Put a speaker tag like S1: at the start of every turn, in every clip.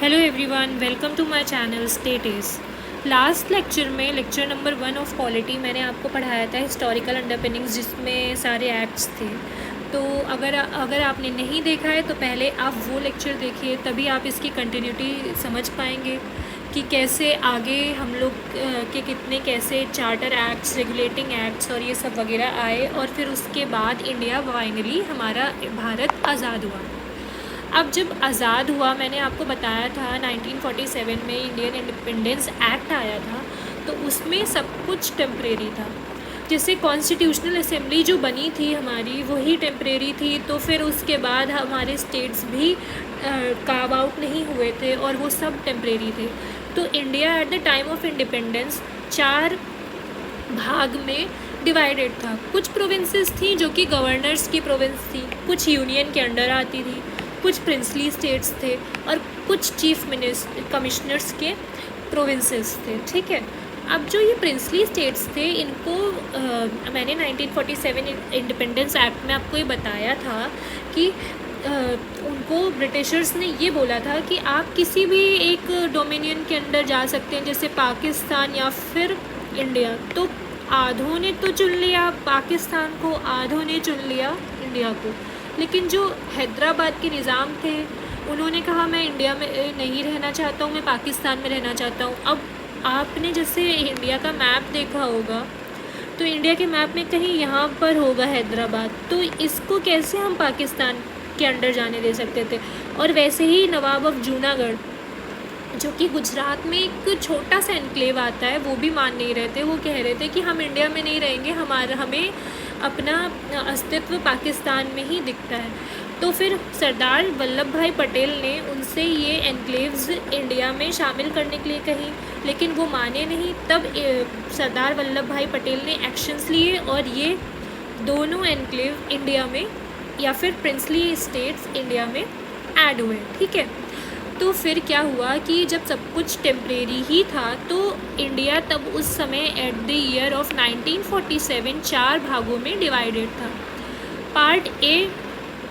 S1: Hello everyone, welcome to my channel status. Last lecture में lecture number 1 of polity मैंने आपको पढ़ाया था हिस्टोरिकल अंडरपिनिंग्स, जिसमें सारे एक्ट्स थे। तो अगर आपने नहीं देखा है तो पहले आप वो लेक्चर देखिए, तभी आप इसकी कंटिन्यूटी समझ पाएंगे कि कैसे आगे हम लोग के कितने कैसे चार्टर एक्ट्स, रेगुलेटिंग एक्ट्स और ये सब वगैरह आए, और फिर उसके बाद इंडिया फाइनली हमारा भारत आज़ाद हुआ। अब जब आज़ाद हुआ, मैंने आपको बताया था 1947 में इंडियन इंडिपेंडेंस एक्ट आया था, तो उसमें सब कुछ टेम्परेरी था। जैसे कॉन्स्टिट्यूशनल असेंबली जो बनी थी हमारी, वही टेम्परेरी थी। तो फिर उसके बाद हमारे स्टेट्स भी कार्व आउट नहीं हुए थे और वो सब टेम्परेरी थे। तो India at the time of independence 4 भाग में डिवाइडेड था। कुछ प्रोविंसेस थी जो कि गवर्नर्स की प्रोविंस थी, कुछ यूनियन के अंडर आती थी, कुछ प्रिंसली स्टेट्स थे और कुछ चीफ कमिश्नर्स के प्रोविंसेस थे। ठीक है, अब जो ये प्रिंसली स्टेट्स थे, इनको मैंने 1947 इंडिपेंडेंस एक्ट में आपको ये बताया था कि उनको ब्रिटिशर्स ने ये बोला था कि आप किसी भी एक डोमिनियन के अंदर जा सकते हैं, जैसे पाकिस्तान या फिर इंडिया। तो आधों ने तो चुन लिया पाकिस्तान को, आधों ने चुन लिया इंडिया को। लेकिन जो हैदराबाद के निज़ाम थे, उन्होंने कहा मैं इंडिया में नहीं रहना चाहता हूँ, मैं पाकिस्तान में रहना चाहता हूँ। अब आपने जैसे इंडिया का मैप देखा होगा, तो इंडिया के मैप में कहीं यहाँ पर होगा हैदराबाद, तो इसको कैसे हम पाकिस्तान के अंडर जाने दे सकते थे। और वैसे ही नवाब ऑफ जूनागढ़, जो कि गुजरात में एक छोटा सा एनक्लेव आता है, वो भी मान नहीं रहे थे। वो कह रहे थे कि हम इंडिया में नहीं रहेंगे, हमें अपना अस्तित्व पाकिस्तान में ही दिखता है। तो फिर सरदार वल्लभ भाई पटेल ने उनसे ये एनक्लेव्स इंडिया में शामिल करने के लिए कही, लेकिन वो माने नहीं। तब सरदार वल्लभ भाई पटेल ने एक्शंस लिए और ये दोनों एनक्लेव इंडिया में या फिर प्रिंसली स्टेट्स इंडिया में ऐड हुए। ठीक है, तो फिर क्या हुआ कि जब सब कुछ टेम्परेरी ही था, तो इंडिया तब उस समय एट द ईयर ऑफ 1947 4 भागों में डिवाइडेड था। पार्ट ए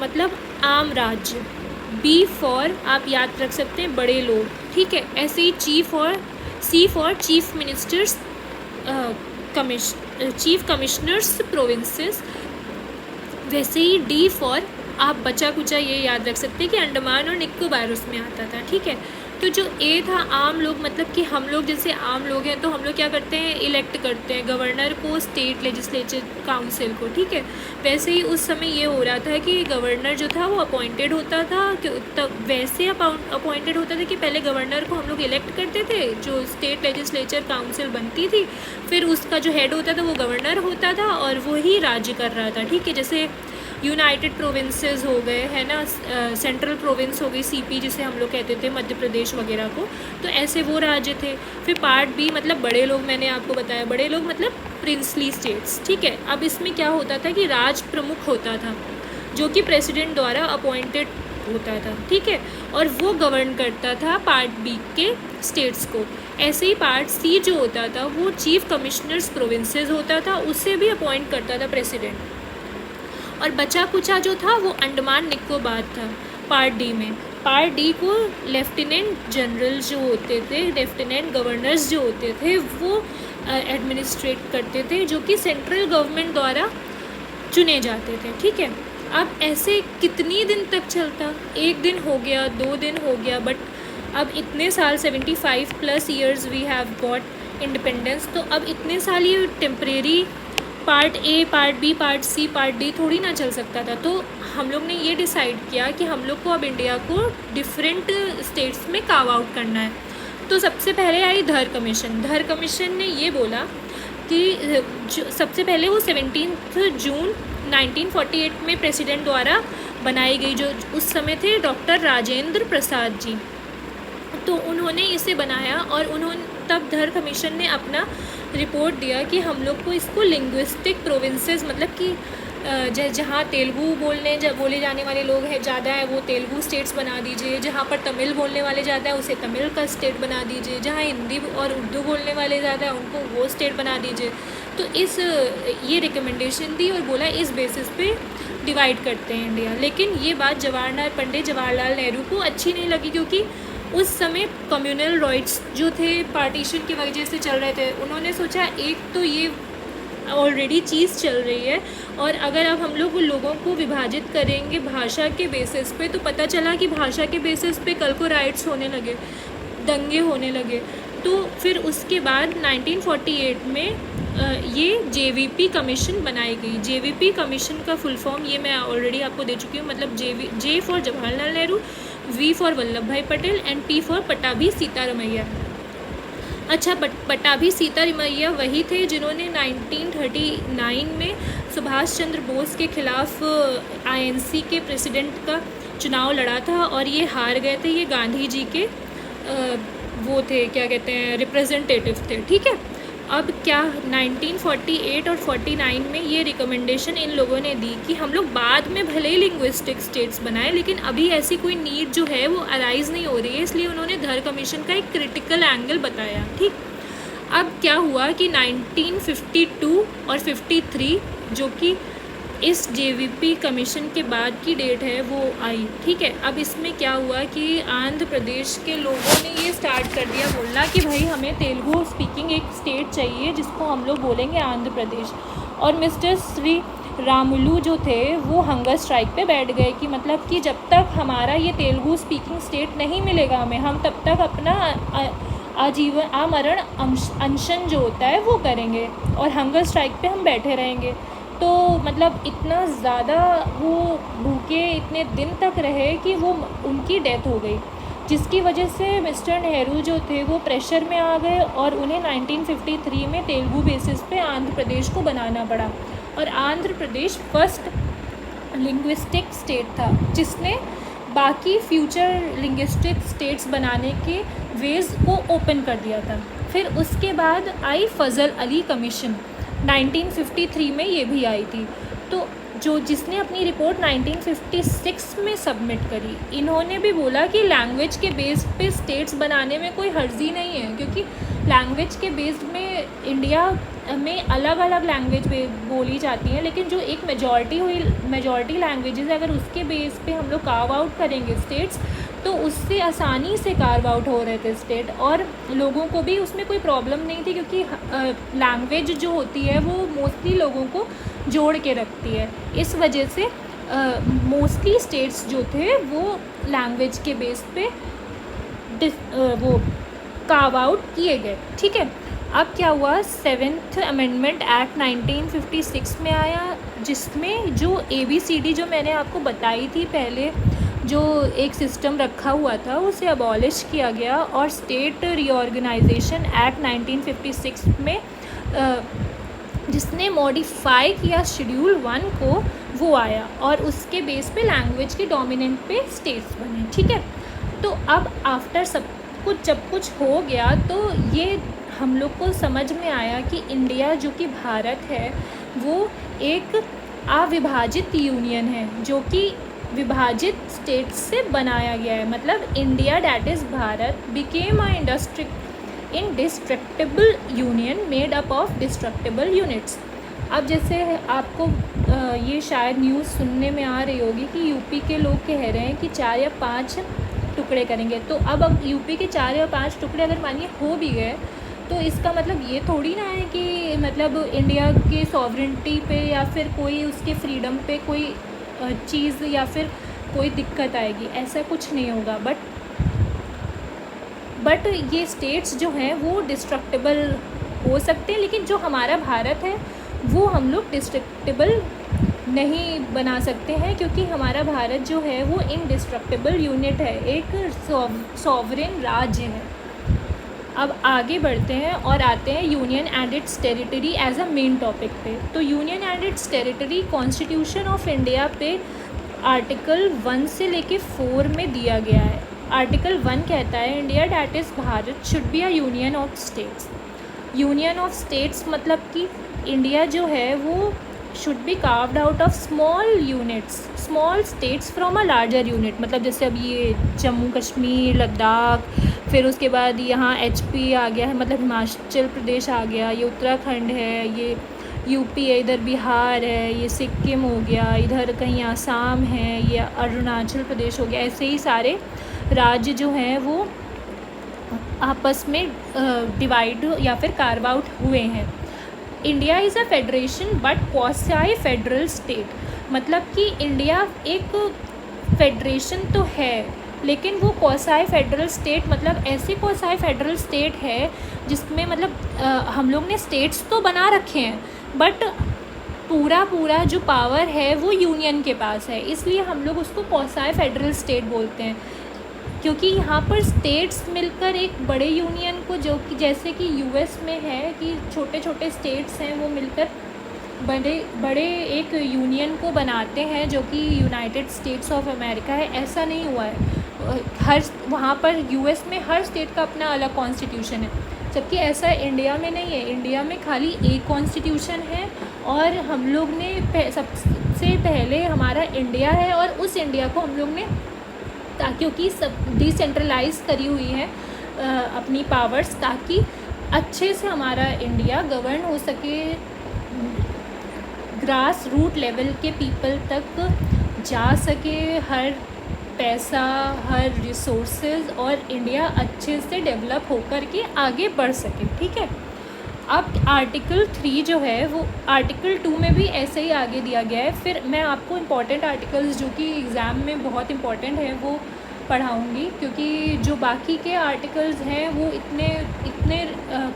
S1: मतलब आम राज्य, बी फॉर आप याद रख सकते हैं बड़े लोग। ठीक है, ऐसे ही C for chief ministers, chief commissioners provinces. वैसे ही डी फॉर आप बचा कुचा ये याद रख सकते हैं कि अंडमान और निकोबार उसमें आता था। ठीक है, तो जो ए था आम लोग, मतलब कि हम लोग जैसे आम लोग हैं, तो हम लोग क्या करते हैं, इलेक्ट करते हैं गवर्नर को, स्टेट लेजिस्लेचर काउंसिल को। ठीक है, वैसे ही उस समय ये हो रहा था कि गवर्नर जो था वो अपॉइंटेड होता था, तब वैसे अपॉइंटेड होता था कि पहले गवर्नर को हम लोग इलेक्ट करते थे, जो स्टेट लेजिस्लेचर काउंसिल बनती थी, फिर उसका जो हेड होता था वो गवर्नर होता था और वही राज्य कर रहा था। ठीक है, जैसे यूनाइटेड प्रोविंसेस हो गए, है ना, सेंट्रल प्रोविंस हो गई, सीपी जिसे हम लोग कहते थे, मध्य प्रदेश वगैरह को, तो ऐसे वो राज्य थे। फिर पार्ट बी मतलब बड़े लोग, मैंने आपको बताया बड़े लोग मतलब प्रिंसली स्टेट्स। ठीक है, अब इसमें क्या होता था कि राज प्रमुख होता था, जो कि प्रेसिडेंट द्वारा अपॉइंटेड होता था। ठीक है, और वो गवर्न करता था पार्ट बी के स्टेट्स को। ऐसे ही पार्ट सी जो होता था वो चीफ कमिश्नर्स प्रोविंसेस होता था, उससे भी अपॉइंट करता था प्रेसिडेंट। और बचा कुचा जो था वो अंडमान निकोबार था पार्ट डी में। पार्ट डी को लेफ्टिनेंट जनरल जो होते थे, लेफ्टिनेंट गवर्नर्स जो होते थे, वो एडमिनिस्ट्रेट करते थे, जो कि सेंट्रल गवर्नमेंट द्वारा चुने जाते थे। ठीक है, अब ऐसे कितनी दिन तक चलता, 1 दिन हो गया, 2 दिन हो गया, बट अब इतने साल 75+ years we have got independence, तो अब इतने साल ये temporary part A, part B, part C, part D थोड़ी ना चल सकता था। तो हम लोग ने ये डिसाइड किया कि हम लोग को अब इंडिया को डिफरेंट स्टेट्स में कार्व आउट करना है। तो सबसे पहले आई धर कमीशन। धर कमीशन ने ये बोला कि सबसे पहले वो 17 जून 1948 में प्रेसिडेंट द्वारा बनाई गई, जो उस समय थे डॉक्टर राजेंद्र प्रसाद जी। तो उन्होंने इसे बनाया और उन्होंने तब धर कमीशन ने अपना रिपोर्ट दिया कि हम लोग को इसको लिंग्विस्टिक प्रोविंसेस, मतलब कि जहाँ तेलुगु बोले जाने वाले लोग हैं ज़्यादा है, वो तेलुगु स्टेट्स बना दीजिए। जहाँ पर तमिल बोलने वाले ज़्यादा है, उसे तमिल का स्टेट बना दीजिए। जहाँ हिंदी और उर्दू बोलने वाले ज़्यादा है, उनको वो स्टेट बना दीजिए। तो ये रिकमेंडेशन दी और बोला इस बेसिस पे डिवाइड करते हैं इंडिया। लेकिन ये बात पंडित जवाहरलाल नेहरू को अच्छी नहीं लगी, क्योंकि उस समय कम्युनल राइट्स जो थे पार्टीशन की वजह से चल रहे थे, उन्होंने सोचा एक तो ये ऑलरेडी चीज़ चल रही है, और अगर अब हम लोग लोगों को विभाजित करेंगे भाषा के बेसिस पे, तो पता चला कि भाषा के बेसिस पे कल को राइट्स होने लगे, दंगे होने लगे। तो फिर उसके बाद 1948 में ये जेवीपी कमीशन बनाई गई। जेवीपी कमीशन का फुल फॉर्म ये मैं ऑलरेडी आपको दे चुकी हूँ, मतलब J for Jawaharlal Nehru, V for Vallabh Bhai Patel and P for Pattabhi Sitaramayya. अच्छा, पटाभी सीतारमैया वही थे जिन्होंने 1939 में सुभाष चंद्र बोस के खिलाफ आईएनसी के प्रेसिडेंट का चुनाव लड़ा था, और ये हार गए थे। ये गांधी जी के वो थे, क्या कहते हैं, रिप्रेजेंटेटिव थे। ठीक है, अब क्या 1948 और 49 में ये रिकमेंडेशन इन लोगों ने दी कि हम लोग बाद में भले ही लिंग्विस्टिक स्टेट्स बनाए, लेकिन अभी ऐसी कोई नीड जो है वो अराइज नहीं हो रही है, इसलिए उन्होंने धर कमीशन का एक क्रिटिकल एंगल बताया। ठीक, अब क्या हुआ कि 1952 और 53 जो कि इस जेवीपी कमीशन के बाद की डेट है वो आई। ठीक है, अब इसमें क्या हुआ कि आंध्र प्रदेश के लोगों ने ये स्टार्ट कर दिया बोलना कि भाई हमें तेलुगु स्पीकिंग एक स्टेट चाहिए जिसको हम लोग बोलेंगे आंध्र प्रदेश। और मिस्टर श्री रामुलु जो थे वो हंगर स्ट्राइक पे बैठ गए कि मतलब कि जब तक हमारा ये तेलुगु स्पीकिंग स्टेट नहीं मिलेगा हमें, हम तब तक अपना आजीवन आमरण अनशन जो होता है वो करेंगे, और हंगर स्ट्राइक पे हम बैठे रहेंगे। तो मतलब इतना ज़्यादा वो भूखे इतने दिन तक रहे कि वो उनकी डेथ हो गई, जिसकी वजह से मिस्टर नेहरू जो थे वो प्रेशर में आ गए, और उन्हें 1953 में तेलुगु बेसिस पे आंध्र प्रदेश को बनाना पड़ा। और Andhra Pradesh first linguistic state था जिसने बाकी फ्यूचर लिंग्विस्टिक स्टेट्स बनाने के वेज को ओपन कर दिया था। फिर उसके बाद आई फजल अली कमीशन, 1953 में ये भी आई थी। तो जिसने अपनी रिपोर्ट 1956 में सबमिट करी, इन्होंने भी बोला कि लैंग्वेज के बेस पे स्टेट्स बनाने में कोई हर्जी नहीं है, क्योंकि लैंग्वेज के बेस में इंडिया में अलग अलग लैंग्वेज बोली जाती हैं, लेकिन जो एक मेजॉरिटी लैंग्वेजेस अगर उसके बेस पे हम लोग कार्व आउट करेंगे स्टेट्स, तो उससे आसानी से कार्व आउट हो रहे थे स्टेट, और लोगों को भी उसमें कोई प्रॉब्लम नहीं थी, क्योंकि लैंग्वेज जो होती है वो मोस्टली लोगों को जोड़ के रखती है। इस वजह से मोस्टली स्टेट्स जो थे वो लैंग्वेज के बेस पे वो कार्व आउट किए गए। ठीक है, अब क्या हुआ, 7th अमेंडमेंट एक्ट 1956 में आया, जिसमें जो ABCD जो मैंने आपको बताई थी पहले, जो एक सिस्टम रखा हुआ था उसे अबॉलिश किया गया, और स्टेट रीऑर्गेनाइजेशन एक्ट 1956 में जिसने मॉडिफाई किया शेड्यूल 1 को वो आया, और उसके बेस पे लैंग्वेज के डोमिनेंट पे स्टेट्स बने। ठीक है, तो अब आफ्टर सब कुछ जब कुछ हो गया, तो ये हम लोग को समझ में आया कि इंडिया जो कि भारत है वो एक अविभाजित यूनियन है, जो कि विभाजित स्टेट्स से बनाया गया है। मतलब India that is Bharat became a indestructible union made up of destructible units. अब जैसे आपको ये शायद न्यूज़ सुनने में आ रही होगी कि यूपी के लोग कह रहे हैं कि 4 या 5 टुकड़े करेंगे। तो अब यूपी के 4 या 5 टुकड़े अगर मानिए हो भी गए, तो इसका मतलब ये थोड़ी ना है कि मतलब इंडिया के सॉवरेंटी पे या फिर कोई उसके फ्रीडम पे कोई चीज़ या फिर कोई दिक्कत आएगी, ऐसा कुछ नहीं होगा। बट ये स्टेट्स जो हैं वो डिस्ट्रक्टिबल हो सकते हैं, लेकिन जो हमारा भारत है वो हम लोग डिस्ट्रक्टिबल नहीं बना सकते हैं, क्योंकि हमारा भारत जो है वो इनडिस्ट्रक्टिबल यूनिट है, एक सॉवरेन राज्य है। अब आगे बढ़ते हैं और आते हैं union and its territory as a main topic पे। तो union and its territory constitution of India पे आर्टिकल 1 से लेके 4 में दिया गया है। आर्टिकल 1 कहता है India that is Bharat should be a union of states. Union of states मतलब कि इंडिया जो है वो should be carved out of small states from a larger unit. मतलब जैसे अब ये जम्मू कश्मीर, लद्दाख, फिर उसके बाद यहाँ HP आ गया है, मतलब हिमाचल प्रदेश आ गया, ये उत्तराखंड है, ये UP है, इधर बिहार है, ये सिक्किम हो गया, इधर कहीं आसाम है, ये अरुणाचल प्रदेश हो गया। ऐसे ही सारे राज्य जो हैं वो आपस में डिवाइड या फिर कार्व आउट हुए हैं। India is a federation but quasi federal state, मतलब कि इंडिया एक फेडरेशन तो है लेकिन वो क्वासी फेडरल स्टेट, मतलब ऐसे क्वासी फेडरल स्टेट है जिसमें मतलब हम लोग ने स्टेट्स तो बना रखे हैं बट पूरा जो पावर है वो यूनियन के पास है, इसलिए हम लोग उसको क्वासी फेडरल स्टेट बोलते हैं। क्योंकि यहाँ पर स्टेट्स मिलकर एक बड़े यूनियन को, जो कि जैसे कि यूएस में है कि छोटे छोटे स्टेट्स हैं वो मिलकर बड़े एक यूनियन को बनाते हैं जो कि यूनाइटेड स्टेट्स ऑफ अमेरिका है, ऐसा नहीं हुआ है। हर वहाँ पर यूएस में हर स्टेट का अपना अलग कॉन्स्टिट्यूशन है, जबकि ऐसा इंडिया में नहीं है। इंडिया में खाली एक कॉन्स्टिट्यूशन है और हम लोग ने सबसे पहले हमारा इंडिया है और उस इंडिया को हम लोग ने क्योंकि सब डिसेंट्रलाइज करी हुई है अपनी पावर्स, ताकि अच्छे से हमारा इंडिया गवर्न हो सके, ग्रास रूट लेवल के पीपल तक जा सके हर पैसा, हर रिसोर्सेज, और इंडिया अच्छे से डेवलप होकर के आगे बढ़ सके। ठीक है, अब आर्टिकल 3 जो है वो आर्टिकल 2 में भी ऐसे ही आगे दिया गया है। फिर मैं आपको इम्पॉर्टेंट आर्टिकल्स जो कि एग्ज़ाम में बहुत इम्पॉर्टेंट है वो पढ़ाऊँगी, क्योंकि जो बाकी के आर्टिकल्स हैं वो इतने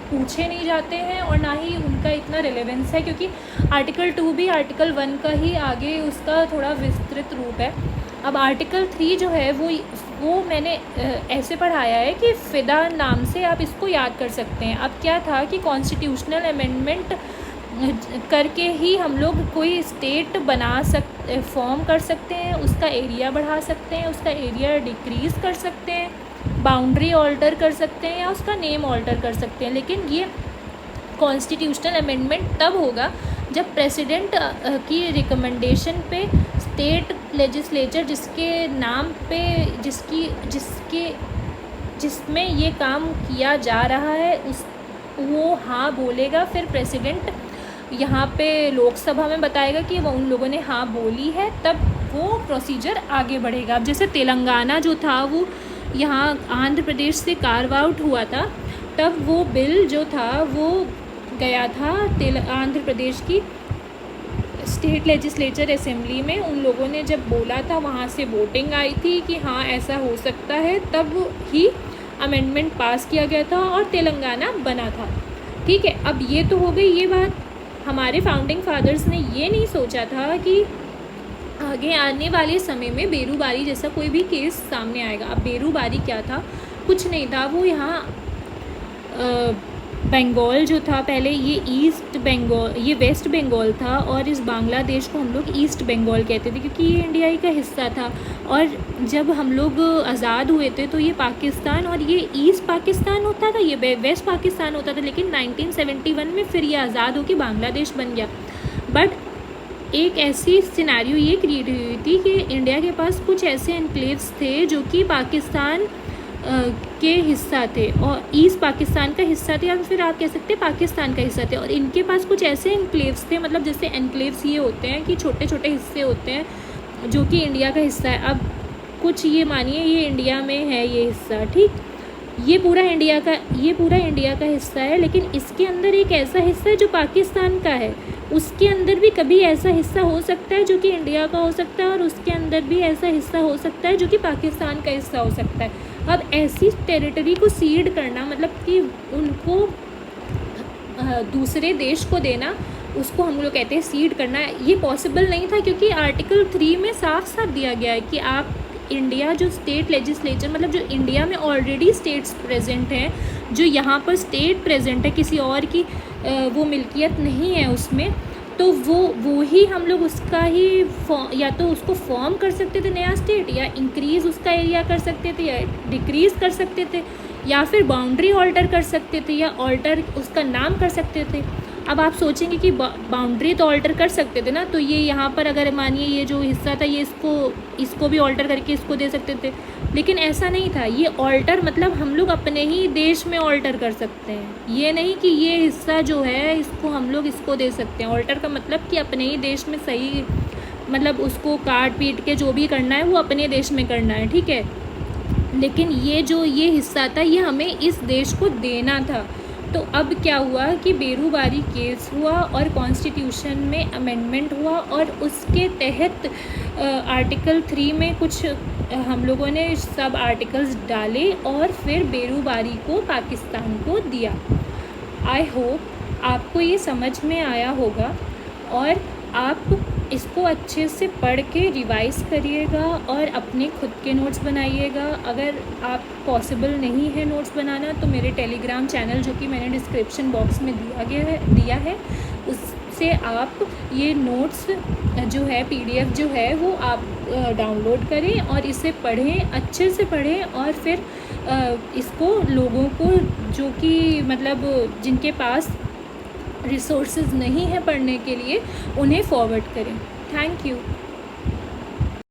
S1: पूछे नहीं जाते हैं और ना ही उनका इतना रिलेवेंस है, क्योंकि आर्टिकल 2 भी आर्टिकल 1 का ही आगे उसका थोड़ा विस्तृत रूप है। अब आर्टिकल 3 जो है वो मैंने ऐसे पढ़ाया है कि फ़िदा नाम से आप इसको याद कर सकते हैं। अब क्या था कि कॉन्स्टिट्यूशनल अमेंडमेंट करके ही हम लोग कोई स्टेट फॉर्म कर सकते हैं, उसका एरिया बढ़ा सकते हैं, उसका एरिया डिक्रीज़ कर सकते हैं, बाउंड्री ऑल्टर कर सकते हैं या उसका नेम ऑल्टर कर सकते हैं। लेकिन ये कॉन्स्टिट्यूशनल अमेंडमेंट तब होगा जब प्रेसिडेंट की रिकमेंडेशन पे स्टेट लेजिस्लेचर जिसके नाम पे जिसमें ये काम किया जा रहा है वो हाँ बोलेगा, फिर प्रेसिडेंट यहाँ पे लोकसभा में बताएगा कि वो उन लोगों ने हाँ बोली है, तब वो प्रोसीजर आगे बढ़ेगा। अब जैसे तेलंगाना जो था वो यहाँ आंध्र प्रदेश से कार्व आउट हुआ था, तब वो बिल जो था वो गया था आंध्र प्रदेश की स्टेट लेजिस्लेचर असेंबली में। उन लोगों ने जब बोला था, वहाँ से वोटिंग आई थी कि हाँ ऐसा हो सकता है, तब ही अमेंडमेंट पास किया गया था और तेलंगाना बना था। ठीक है, अब ये तो हो गई ये बात। हमारे फाउंडिंग फादर्स ने ये नहीं सोचा था कि आगे आने वाले समय में बेरूबारी जैसा कोई भी केस सामने आएगा। अब बेरूबारी क्या था? कुछ नहीं था, वो यहाँ बंगाल जो था पहले ये वेस्ट बंगाल था और इस बांग्लादेश को हम लोग ईस्ट बंगाल कहते थे क्योंकि ये इंडिया ही का हिस्सा था। और जब हम लोग आज़ाद हुए थे तो ये पाकिस्तान और ये ईस्ट पाकिस्तान होता था, ये वेस्ट पाकिस्तान होता था। लेकिन 1971 में फिर ये आज़ाद होकर बांग्लादेश बन गया। बट एक ऐसी सिनेरियो ये क्रिएट हुई थी कि इंडिया के पास कुछ ऐसे एनक्लेव्स थे जो कि पाकिस्तान के हिस्सा थे और ईस्ट पाकिस्तान का हिस्सा थे, या फिर आप कह सकते हैं पाकिस्तान का हिस्सा थे। और इनके पास कुछ ऐसे एनक्लेव्स थे, मतलब जैसे एनक्लेव्स ये होते हैं कि छोटे छोटे हिस्से होते हैं जो कि इंडिया का हिस्सा है। अब कुछ ये मानिए ये इंडिया में है ये हिस्सा, ठीक, ये पूरा इंडिया का हिस्सा है, लेकिन इसके अंदर एक ऐसा हिस्सा है जो पाकिस्तान का है। उसके अंदर भी कभी ऐसा हिस्सा हो सकता है जो कि इंडिया का हो सकता है और उसके अंदर भी ऐसा हिस्सा हो सकता है जो कि पाकिस्तान का हिस्सा हो सकता है। अब ऐसी टेरिटरी को सीड करना, मतलब कि उनको दूसरे देश को देना, उसको हम लोग कहते हैं सीड करना, ये पॉसिबल नहीं था क्योंकि आर्टिकल 3 में साफ साफ दिया गया है कि आप इंडिया जो स्टेट लेजिस्लेचर, मतलब जो इंडिया में ऑलरेडी स्टेट्स प्रेजेंट हैं, जो यहाँ पर स्टेट प्रेजेंट है, किसी और की वो मिल्कियत नहीं है उसमें, तो वो ही हम लोग उसका ही या तो उसको फॉर्म कर सकते थे नया स्टेट, या इंक्रीज़ उसका एरिया कर सकते थे, या डिक्रीज़ कर सकते थे, या फिर बाउंड्री ऑल्टर कर सकते थे, या ऑल्टर उसका नाम कर सकते थे। अब आप सोचेंगे कि बाउंड्री तो ऑल्टर कर सकते थे ना, तो ये यहाँ पर अगर मानिए ये जो हिस्सा था ये इसको भी ऑल्टर करके इसको दे सकते थे, लेकिन ऐसा नहीं था। ये ऑल्टर मतलब हम लोग अपने ही देश में ऑल्टर कर सकते हैं, ये नहीं कि ये हिस्सा जो है इसको हम लोग इसको दे सकते हैं। ऑल्टर का मतलब कि अपने ही देश में सही, मतलब उसको काट पीट के जो भी करना है वो अपने देश में करना है, ठीक है। लेकिन ये हिस्सा था, ये हमें इस देश को देना था। तो अब क्या हुआ कि बेरूबारी केस हुआ और कॉन्स्टिट्यूशन में अमेंडमेंट हुआ और उसके तहत आर्टिकल 3 में कुछ हम लोगों ने सब आर्टिकल्स डाले और फिर बेरूबारी को पाकिस्तान को दिया। आई होप आपको ये समझ में आया होगा और आप इसको अच्छे से पढ़ के रिवाइज़ करिएगा और अपने खुद के नोट्स बनाइएगा। अगर आप पॉसिबल नहीं है नोट्स बनाना तो मेरे टेलीग्राम चैनल जो कि मैंने डिस्क्रिप्शन बॉक्स में दिया है उससे आप ये नोट्स जो है PDF जो है वो आप डाउनलोड करें और इसे पढ़ें, अच्छे से पढ़ें और फिर इसको लोगों को जो कि मतलब जिनके पास रिसोर्सेज नहीं है पढ़ने के लिए उन्हें फॉरवर्ड करें। Thank you.